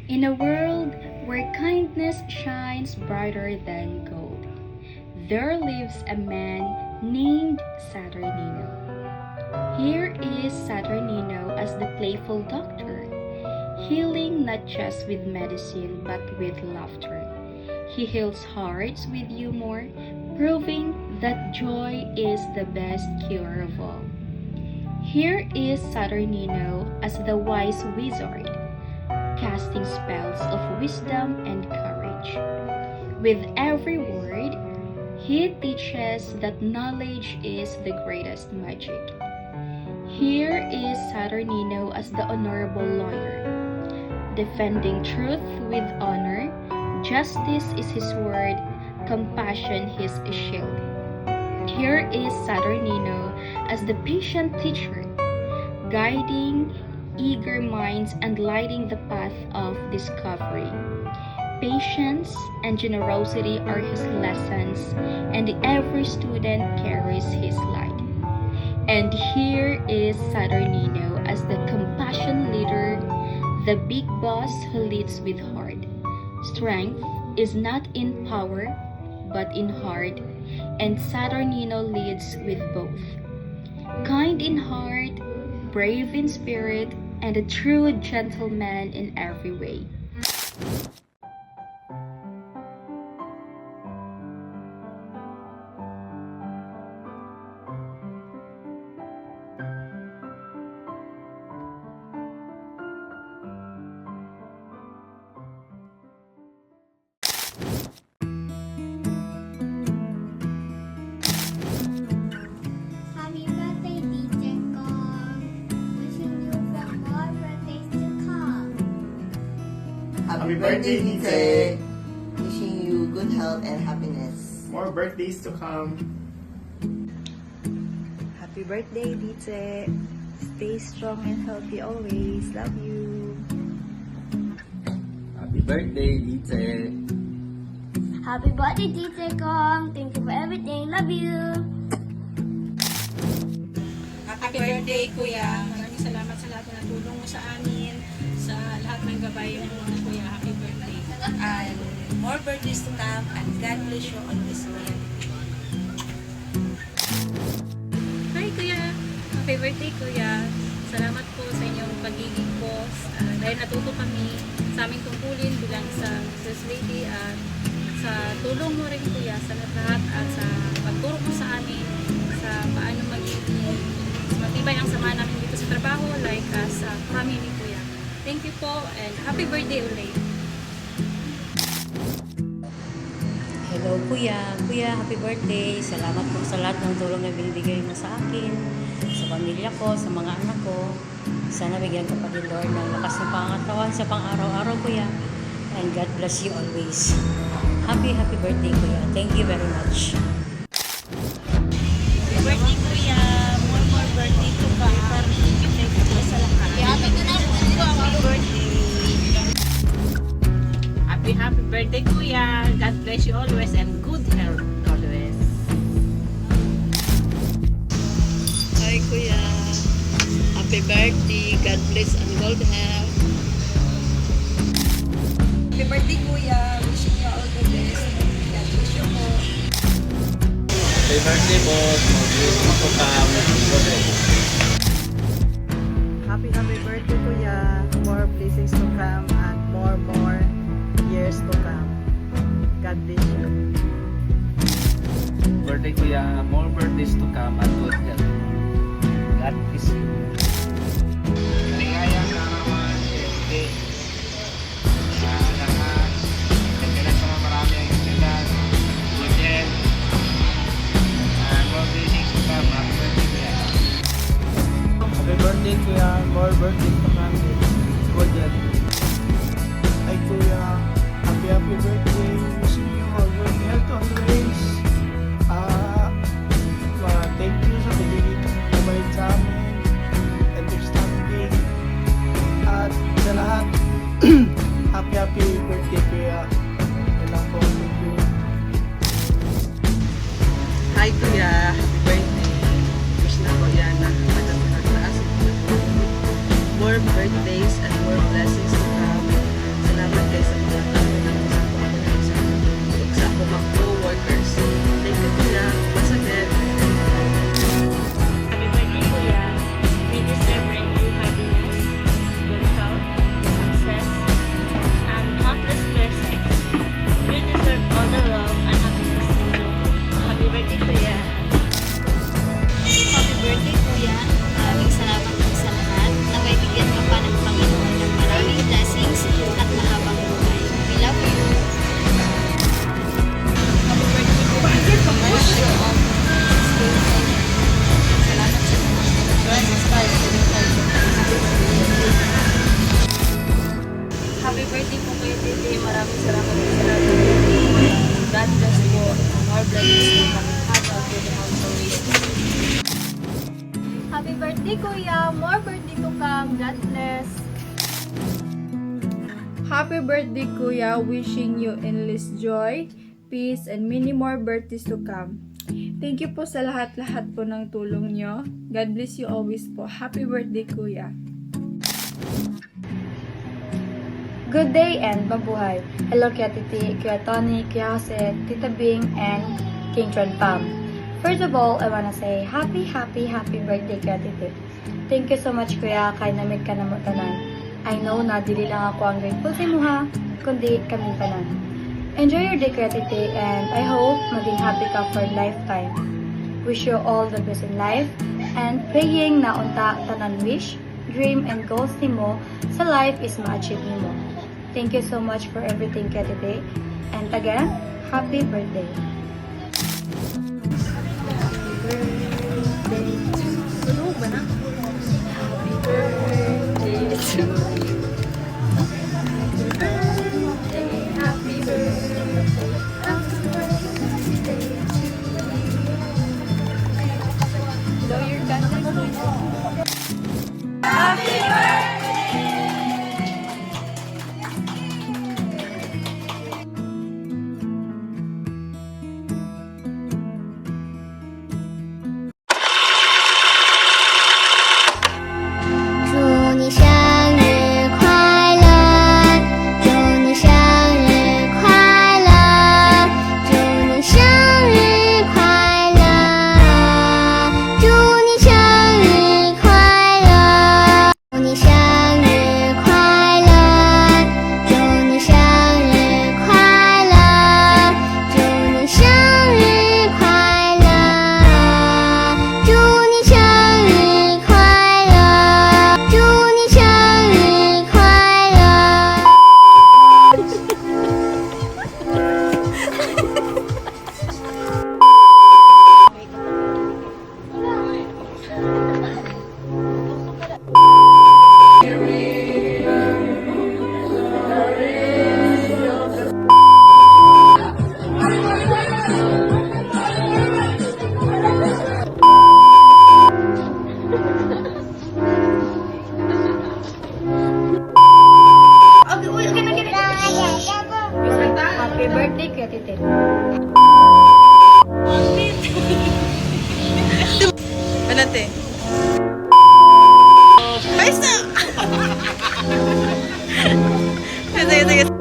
In a world where kindness shines brighter than gold, there lives a man named Saturnino. Here is Saturnino as the playful doctor, healing not just with medicine but with laughter. He heals hearts with humor, proving that joy is the best cure of all. Here is Saturnino as the wise wizard, casting spells of wisdom and courage. With every word, he teaches that knowledge is the greatest magic. Here is Saturnino as the honorable lawyer, defending truth with honor. Justice is his word, compassion his shield. Here is Saturnino as the patient teacher, guiding eager minds and lighting the path of discovery. Patience and generosity are his lessons, and every student carries his light. And here is Saturnino as the compassion leader, the big boss who leads with heart. Strength is not in power, but in heart, and Saturnino leads with both. Kind in heart, brave in spirit, and a true gentleman in every way. Happy birthday, Teacher Kong. Wishing you for more birthdays to come. Happy birthday, Tite! Wishing you good health and happiness. More birthdays to come. Happy birthday, Dite. Stay strong and healthy always. Love you. Happy birthday, Dite. Happy birthday, Teacher Kong. Thank you for everything. Love you. Happy birthday, Kuya. Maraming salamat sa lahat ng tulong mo sa amin, sa lahat ng gabay mo, Kuya. Happy birthday. And more birthdays to come, and God bless you always, Kuya. Hi, Kuya. Happy birthday, Kuya. Salamat po sa inyong pagiging boss. Dahil natuto kami sa aming tungkulin bilang isang business lady at sa tulong mo rin, Kuya, sa lahat at sa pagturo mo sa amin sa paano magiging matibay ang sama namin dito sa trabaho like as a family, Kuya. Thank you po and happy birthday ulit. Hello Kuya. Kuya, happy birthday. Salamat po sa lahat ng tulong na binibigay mo sa akin, sa pamilya ko, sa mga anak ko. Sana bigyan ka pa din, Lord, ng lakas ng pangatawan sa pang-araw-araw, Kuya. And God bless you always. Happy birthday, Kuya. Thank you very much. Happy birthday, Kuya. More birthday to come. Thank you po sa lahat. Happy birthday. Happy birthday, Kuya. God bless you always and good health always. Hi, Kuya. Happy birthday. God bless and good health. Happy birthday, Kuya. Wishing you all the best. God bless you po. Happy birthday, boss. Mag-iwas ko ka. Happy birthday, Kuya. More blessings to come and more years to come. God bless you. Birthday, Kuya. More birthdays to come at good health. God bless you. Ligaya sa naman. Birthday. Lahat. Nagkalas pa na marami ang istilan. Good health. More blessings to come. Happy birthday, Kuya. Happy birthday, Kuya. More birthdays to come. Good health. Hi, Kuya. Happy birthday. Wishing you all good health always. Thank you sa pagiging kumabait sa amin. Understanding. At sa lahat, happy birthday, Kuya. Yan lang po. Thank you. Hi, Kuya. Happy birthday. Wish na ko yan na more birthdays and more blessings to come. Sa Happy birthday po kayo, Titi. Maraming salamat po sa lahat ng birthday po. God bless po. More blessings po kami. Have a good health always. Happy birthday, Kuya. More birthday to come. God bless. Happy birthday, Kuya. Wishing you endless joy, peace, and many more birthdays to come. Thank you po sa lahat-lahat po ng tulong nyo. God bless you always po. Happy birthday, Kuya. Good day and mabuhay. Hello, Kuya Titi, Kuya Tony, Kuya Jose, Tita Bing, and King Tron Fam. First of all, I wanna say happy birthday, Kuya Titi. Thank you so much, Kuya, kay namig ka na mo tanan. I know na dili lang ako ang grateful sa imo ha, kundi kami tanan. Enjoy your day, Kuya Titi, and I hope maging happy ka for lifetime. Wish you all the best in life, and praying na unta tanan wish, dream, and goals nimo sa life is ma-achieve nimo. Thank you so much for everything, Kuya Titi. And again, happy birthday. Happy birthday, Kuya Titi. Manate. Ayos na! Sige, sige.